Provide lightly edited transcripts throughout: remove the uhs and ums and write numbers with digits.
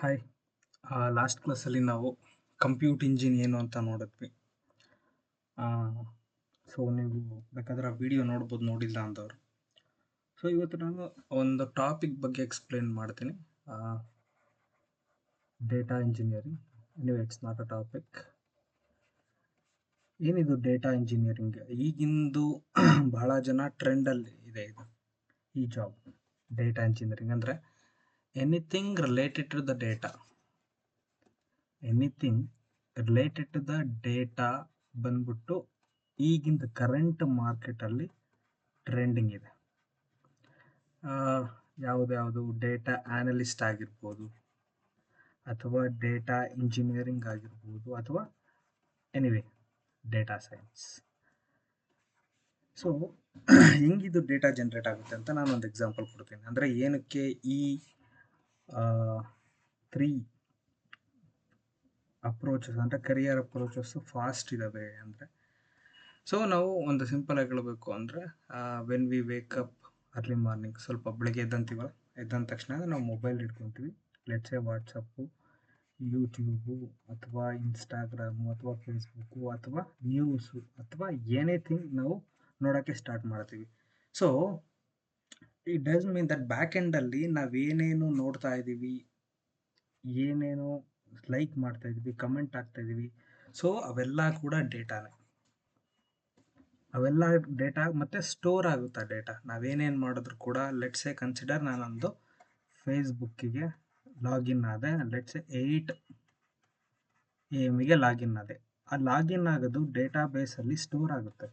Hi. Last ಕ್ಲಾಸಲ್ಲಿ ನಾವು compute engine ಏನು ಅಂತ ನೋಡಿದ್ವಿ. ಸೊ ನೀವು ಬೇಕಾದ್ರೆ ಆ ವಿಡಿಯೋ ನೋಡ್ಬೋದು, ನೋಡಿಲ್ಲ ಅಂದವರು. ಸೊ ಇವತ್ತು ನಾನು ಒಂದು ಟಾಪಿಕ್ ಬಗ್ಗೆ ಎಕ್ಸ್ಪ್ಲೇನ್ ಮಾಡ್ತೀನಿ. Data engineering. Anyway, it's not a topic. ಏನಿದು ಡೇಟಾ ಇಂಜಿನಿಯರಿಂಗ್? ಈಗಿಂದು ಬಹಳ ಜನ ಟ್ರೆಂಡಲ್ಲಿ ಇದೆ ಇದು, ಈ ಜಾಬ್. ಡೇಟಾ ಇಂಜಿನಿಯರಿಂಗ್ ಅಂದರೆ anything related to the data. Anything related to the data ಬಂದ್ಬಿಟ್ಟು ಈಗಿಂದ ಕರೆಂಟ್ ಮಾರ್ಕೆಟಲ್ಲಿ ಟ್ರೆಂಡಿಂಗ್ ಇದೆ. ಯಾವುದು ಡೇಟಾ ಆನಲಿಸ್ಟ್ ಆಗಿರ್ಬೋದು, ಅಥವಾ ಡೇಟಾ ಇಂಜಿನಿಯರಿಂಗ್ ಆಗಿರ್ಬೋದು, ಅಥವಾ ಎನಿವೆ ಡೇಟಾ ಸೈನ್ಸ್. ಸೊ ಹೆಂಗಿದು ಡೇಟಾ ಜನ್ರೇಟ್ ಆಗುತ್ತೆ ಅಂತ ನಾನು ಒಂದು ಎಕ್ಸಾಂಪಲ್ ಕೊಡ್ತೀನಿ. ಅಂದರೆ ಏನಕ್ಕೆ ಈ 3 ಅಪ್ರೋಚಸ್ ಅಂದರೆ ಕರಿಯರ್ ಅಪ್ರೋಚಸ್ ಫಾಸ್ಟ್ ಇದ್ದಾವೆ ಅಂದರೆ, ಸೊ ನಾವು ಒಂದು ಸಿಂಪಲ್ ಆಗಿ ಹೇಳಬೇಕು ಅಂದರೆ, when we wake up early morning, ಸ್ವಲ್ಪ ಬೆಳಗ್ಗೆ ಎದ್ದಂತೀವಲ್ಲ, ಎದ್ದಂದ ತಕ್ಷಣ ನಾವು ಮೊಬೈಲ್ ಇಟ್ಕೊತೀವಿ. ಲೆಟ್ಸೆ ವಾಟ್ಸಪ್ಪು, ಯೂಟ್ಯೂಬು, ಅಥವಾ ಇನ್ಸ್ಟಾಗ್ರಾಮು, ಅಥವಾ ಫೇಸ್ಬುಕ್ಕು, ಅಥವಾ ನ್ಯೂಸು, ಅಥವಾ ಎನಿಥಿಂಗ್ ನಾವು ನೋಡೋಕ್ಕೆ ಸ್ಟಾರ್ಟ್ ಮಾಡ್ತೀವಿ. So it does mean that back ಎಂಡಲ್ಲಿ ನಾವೇನೇನು ನೋಡ್ತಾ ಇದ್ದೀವಿ, ಏನೇನು ಲೈಕ್ ಮಾಡ್ತಾ ಇದ್ದೀವಿ, ಕಮೆಂಟ್ ಆಗ್ತಾ ಇದ್ದೀವಿ, ಸೊ ಅವೆಲ್ಲ ಕೂಡ ಡೇಟಾನೇ. ಅವೆಲ್ಲ ಡೇಟಾ ಮತ್ತೆ ಸ್ಟೋರ್ ಆಗುತ್ತೆ ಡೇಟಾ. ನಾವೇನೇನು ಮಾಡಿದ್ರು ಕೂಡ, ಲೆಟ್ಸೆ ಕನ್ಸಿಡರ್ ನಾನೊಂದು ಫೇಸ್ಬುಕ್ಕಿಗೆ ಲಾಗಿನ್ ಆದೆ, ಲೆಟ್ಸೆ 8 AM ಲಾಗಿನ್ ಆದೆ. ಆ ಲಾಗಿನ್ ಆಗೋದು ಡೇಟಾ ಬೇಸಲ್ಲಿ ಸ್ಟೋರ್ ಆಗುತ್ತೆ.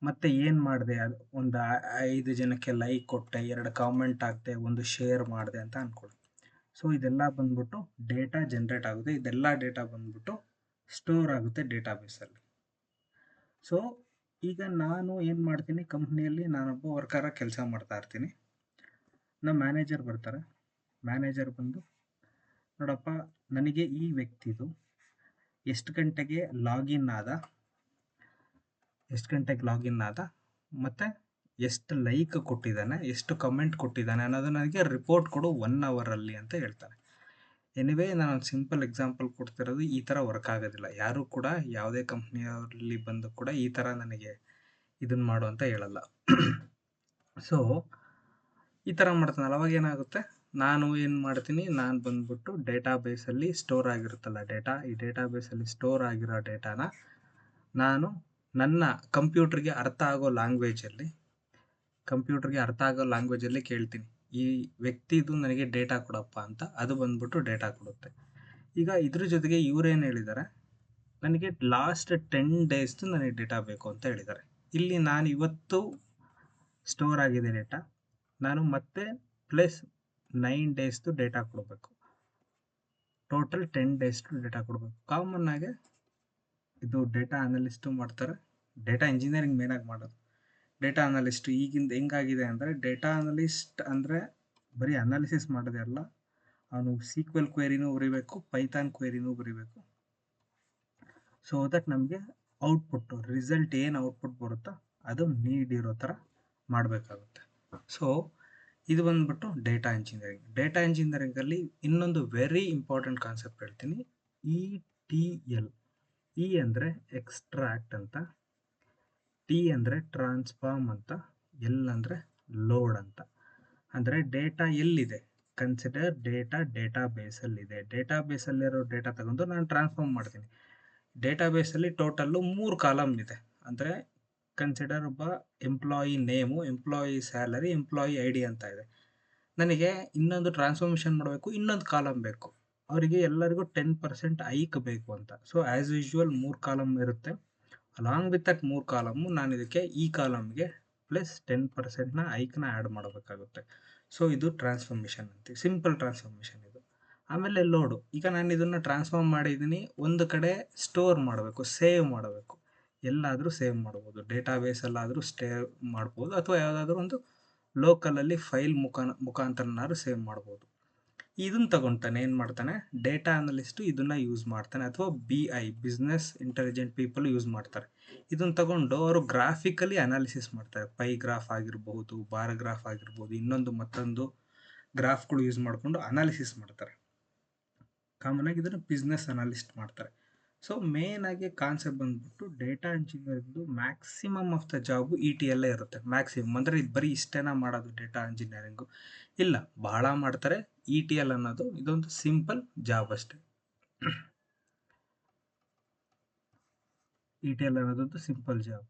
ಮತ್ತೆ ಏನು ಮಾಡಿದೆ, ಅದು ಒಂದು 5 ಜನಕ್ಕೆ ಲೈಕ್ ಕೊಟ್ಟೆ, 2 ಕಾಮೆಂಟ್ ಹಾಕ್ದೆ, ಒಂದು ಶೇರ್ ಮಾಡಿದೆ ಅಂತ ಅಂದ್ಕೊಳ್ಳಿ. ಸೊ ಇದೆಲ್ಲ ಬಂದ್ಬಿಟ್ಟು ಡೇಟಾ ಜನ್ರೇಟ್ ಆಗುತ್ತೆ. ಇದೆಲ್ಲ ಡೇಟಾ ಬಂದ್ಬಿಟ್ಟು ಸ್ಟೋರ್ ಆಗುತ್ತೆ ಡೇಟಾ ಬೇಸಲ್ಲಿ. ಸೊ ಈಗ ನಾನು ಏನು ಮಾಡ್ತೀನಿ, ಕಂಪ್ನಿಯಲ್ಲಿ ನಾನೊಬ್ಬ ವರ್ಕರ ಕೆಲಸ ಮಾಡ್ತಾ ಇರ್ತೀನಿ. ನಮ್ಮ ಮ್ಯಾನೇಜರ್ ಬರ್ತಾರೆ. ಮ್ಯಾನೇಜರ್ ಬಂದು, ನೋಡಪ್ಪ, ನನಗೆ ಈ ವ್ಯಕ್ತಿದು ಎಷ್ಟು ಗಂಟೆಗೆ ಲಾಗಿನ್ ಆದ ಮತ್ತು ಎಷ್ಟು ಲೈಕ್ ಕೊಟ್ಟಿದ್ದಾನೆ, ಎಷ್ಟು ಕಮೆಂಟ್ ಕೊಟ್ಟಿದ್ದಾನೆ ಅನ್ನೋದು ನನಗೆ ರಿಪೋರ್ಟ್ ಕೊಡು 1 ಅವರಲ್ಲಿ ಅಂತ ಹೇಳ್ತಾರೆ. ಎನಿವೇ, ನಾನೊಂದು ಸಿಂಪಲ್ ಎಕ್ಸಾಂಪಲ್ ಕೊಡ್ತಿರೋದು, ಈ ಥರ ವರ್ಕ್ ಆಗೋದಿಲ್ಲ. ಯಾರೂ ಕೂಡ ಯಾವುದೇ ಕಂಪ್ನಿಯಲ್ಲಿ ಬಂದು ಕೂಡ ಈ ಥರ ನನಗೆ ಇದನ್ನು ಮಾಡು ಅಂತ ಹೇಳಲ್ಲ. ಸೊ ಈ ಥರ ಮಾಡ್ತಾನಲ್ಲ, ಅವಾಗ ಏನಾಗುತ್ತೆ, ನಾನು ಏನು ಮಾಡ್ತೀನಿ, ನಾನು ಬಂದ್ಬಿಟ್ಟು ಡೇಟಾ ಬೇಸಲ್ಲಿ ಸ್ಟೋರ್ ಆಗಿರುತ್ತಲ್ಲ ಡೇಟಾ, ಈ ಡೇಟಾ ಬೇಸಲ್ಲಿ ಸ್ಟೋರ್ ಆಗಿರೋ ಡೇಟಾನ ನಾನು ನನ್ನ ಕಂಪ್ಯೂಟರ್ಗೆ ಅರ್ಥ ಆಗೋ ಲ್ಯಾಂಗ್ವೇಜಲ್ಲಿ ಕೇಳ್ತೀನಿ, ಈ ವ್ಯಕ್ತಿದು ನನಗೆ ಡೇಟಾ ಕೊಡಪ್ಪ ಅಂತ. ಅದು ಬಂದ್ಬಿಟ್ಟು ಡೇಟಾ ಕೊಡುತ್ತೆ. ಈಗ ಇದ್ರ ಜೊತೆಗೆ ಇವರೇನು ಹೇಳಿದ್ದಾರೆ, ನನಗೆ ಲಾಸ್ಟ್ 10 ಡೇಸ್ದು ನನಗೆ ಡೇಟಾ ಬೇಕು ಅಂತ ಹೇಳಿದ್ದಾರೆ. ಇಲ್ಲಿ ನಾನು ಇವತ್ತು ಸ್ಟೋರ್ ಆಗಿದೆ ಡೇಟಾ, ನಾನು ಮತ್ತೆ ಪ್ಲಸ್ 9 ಡೇಸ್ದು ಡೇಟಾ ಕೊಡಬೇಕು. ಟೋಟಲ್ 10 ಡೇಸ್ದು ಡೇಟಾ ಕೊಡಬೇಕು. ಕಾಮನ್ ಆಗಿ ಇದು ಡೇಟಾ ಅನಲಿಸ್ಟು ಮಾಡ್ತಾರೆ. ಡೇಟಾ ಇಂಜಿನಿಯರಿಂಗ್ ಮೇನಾಗಿ ಮಾಡೋದು ಡೇಟಾ ಅನಲಿಸ್ಟ್. ಈಗಿಂದ ಹೆಂಗಾಗಿದೆ ಅಂದರೆ, ಡೇಟಾ ಅನಲಿಸ್ಟ್ ಅಂದರೆ ಬರೀ ಅನಾಲಿಸಿಸ್ ಮಾಡೋದೇ ಅಲ್ಲ, ಅವನು SQL ಕ್ವೇರಿನೂ ಬರೀಬೇಕು, ಪೈಥಾನ್ ಕ್ವೇರಿನೂ ಬರೀಬೇಕು. ಸೊ ದಟ್ ನಮಗೆ ಔಟ್ಪುಟ್ಟು, ರಿಸಲ್ಟ್ ಏನು ಔಟ್ಪುಟ್ ಬರುತ್ತೋ ಅದು ನೀಡಿರೋ ಥರ ಮಾಡಬೇಕಾಗುತ್ತೆ. ಸೊ ಇದು ಬಂದ್ಬಿಟ್ಟು ಡೇಟಾ ಇಂಜಿನಿಯರಿಂಗ್. ಡೇಟಾ ಇಂಜಿನಿಯರಿಂಗಲ್ಲಿ ಇನ್ನೊಂದು ವೆರಿ ಇಂಪಾರ್ಟೆಂಟ್ ಕಾನ್ಸೆಪ್ಟ್ ಹೇಳ್ತೀನಿ, ETL. ಇ ಅಂದರೆ ಎಕ್ಸ್ಟ್ರಾಕ್ಟ್ ಅಂತ, ಟಿ ಅಂದರೆ ಟ್ರಾನ್ಸ್ಫಾರ್ಮ್ ಅಂತ, ಎಲ್ ಅಂದರೆ ಲೋಡ್ ಅಂತ. ಅಂದರೆ ಡೇಟಾ ಎಲ್ಲಿದೆ, ಕನ್ಸಿಡರ್ ಡೇಟಾ ಬೇಸಲ್ಲಿದೆ. ಡೇಟಾ ಬೇಸಲ್ಲಿರೋ ಡೇಟಾ ತಗೊಂಡು ನಾನು ಟ್ರಾನ್ಸ್ಫಾರ್ಮ್ ಮಾಡ್ತೀನಿ. ಡೇಟಾ ಬೇಸಲ್ಲಿ ಟೋಟಲ್ಲು 3 ಕಾಲಮ್ ಇದೆ. ಅಂದರೆ ಕನ್ಸಿಡರ್ ಒಬ್ಬ employee name, employee salary, employee ID ಅಂತ ಇದೆ. ನನಗೆ ಇನ್ನೊಂದು ಟ್ರಾನ್ಸ್ಫಾರ್ಮೇಷನ್ ಮಾಡಬೇಕು, ಇನ್ನೊಂದು ಕಾಲಮ್ ಬೇಕು. ಅವರಿಗೆ ಎಲ್ಲರಿಗೂ 10% ಐಕ್ ಬೇಕು ಅಂತ. ಸೊ ಆ್ಯಸ್ ಯೂಶ್ವಲ್ 3 ಕಾಲಮ್ ಇರುತ್ತೆ. ಅಲಾಂಗ್ ವಿತ್ ದಟ್ 3 ಕಾಲಮ್ಮು ನಾನು ಇದಕ್ಕೆ ಈ ಕಾಲಮ್ಗೆ ಪ್ಲಸ್ 10%ನ ಐಕ್ನ ಆ್ಯಡ್ ಮಾಡಬೇಕಾಗುತ್ತೆ. ಸೊ ಇದು ಟ್ರಾನ್ಸ್ಫಾರ್ಮೇಷನ್ ಅಂತೀವಿ, ಸಿಂಪಲ್ ಟ್ರಾನ್ಸ್ಫಾರ್ಮೇಷನ್ ಇದು. ಆಮೇಲೆ ಲೋಡು. ಈಗ ನಾನು ಇದನ್ನು ಟ್ರಾನ್ಸ್ಫಾರ್ಮ್ ಮಾಡಿದ್ದೀನಿ, ಒಂದು ಕಡೆ ಸ್ಟೋರ್ ಮಾಡಬೇಕು, ಸೇವ್ ಮಾಡಬೇಕು. ಎಲ್ಲಾದರೂ ಸೇವ್ ಮಾಡ್ಬೋದು, ಡೇಟಾಬೇಸಲ್ಲಾದರೂ ಸೇವ್ ಮಾಡ್ಬೋದು, ಅಥವಾ ಯಾವುದಾದ್ರೂ ಒಂದು ಲೋಕಲಲ್ಲಿ ಫೈಲ್ ಮುಖಾಂತರನಾದ್ರು ಸೇವ್ ಮಾಡ್ಬೋದು. ಇದನ್ನು ತಗೊತಾನೆ ಏನು ಮಾಡ್ತಾನೆ, ಡೇಟಾ ಅನಲಿಸ್ಟು ಇದನ್ನು ಯೂಸ್ ಮಾಡ್ತಾನೆ, ಅಥವಾ BI, business intelligent people use ಮಾಡ್ತಾರೆ. ಇದನ್ನು ತಗೊಂಡು ಅವರು ಗ್ರಾಫಿಕಲಿ ಅನಾಲಿಸಿಸ್ ಮಾಡ್ತಾರೆ. ಪೈ ಗ್ರಾಫ್ ಆಗಿರ್ಬೋದು, ಬಾರ್ ಗ್ರಾಫ್ ಆಗಿರ್ಬೋದು, ಮತ್ತೊಂದು ಗ್ರಾಫ್ಗಳು ಯೂಸ್ ಮಾಡಿಕೊಂಡು ಅನಾಲಿಸಿಸ್ ಮಾಡ್ತಾರೆ. ಕಾಮನ್ ಆಗಿ ಇದನ್ನು ಬಿಸ್ನೆಸ್ ಅನಾಲಿಸ್ಟ್ ಮಾಡ್ತಾರೆ. ಸೊ ಮೇನ್ ಆಗಿ ಕಾನ್ಸೆಪ್ಟ್ ಬಂದ್ಬಿಟ್ಟು ಡೇಟಾ ಇಂಜಿನಿಯರಿಂಗ್ದು maximum of the job ETL ಇರುತ್ತೆ. ಮ್ಯಾಕ್ಸಿಮಮ್ ಅಂದರೆ ಇದು ಬರೀ ಇಷ್ಟೇನ ಮಾಡೋದು ಡೇಟಾ ಇಂಜಿನಿಯರಿಂಗು ಇಲ್ಲ, ಬಹಳ ಮಾಡ್ತಾರೆ. ETL ಅನ್ನೋದು ಇದೊಂದು ಸಿಂಪಲ್ ಜಾಬ್ ಅಷ್ಟೇ. ETL ಅನ್ನೋದೊಂದು ಸಿಂಪಲ್ ಜಾಬ್.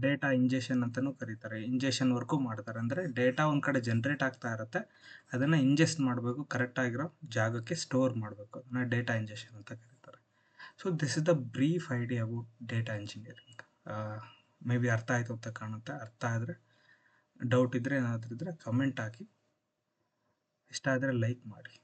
ಡೇಟಾ ಇಂಜೆಕ್ಷನ್ ಅಂತಲೂ ಕರೀತಾರೆ. ಇಂಜೆಕ್ಷನ್ ವರ್ಕು ಮಾಡ್ತಾರೆ. ಅಂದರೆ ಡೇಟಾ ಒಂದು ಕಡೆ ಜನ್ರೇಟ್ ಆಗ್ತಾ ಇರುತ್ತೆ, ಅದನ್ನು ಇಂಜೆಸ್ಟ್ ಮಾಡಬೇಕು, ಕರೆಕ್ಟಾಗಿರೋ ಜಾಗಕ್ಕೆ ಸ್ಟೋರ್ ಮಾಡಬೇಕು, ಅದನ್ನು ಡೇಟಾ ಇಂಜೆಕ್ಷನ್ ಅಂತ ಕರೀತಾರೆ. So this is the brief idea about data engineering. May be ಅರ್ಥ ಆಯಿತು ಅಂತ ಕಾಣುತ್ತೆ. ಅರ್ಥ ಆದರೆ, ಡೌಟ್ ಇದ್ದರೆ ಏನಾದರೂ ಇದ್ದರೆ ಕಮೆಂಟ್ ಹಾಕಿ, ಇಷ್ಟ ಆದರೆ ಲೈಕ್ ಮಾಡಿ.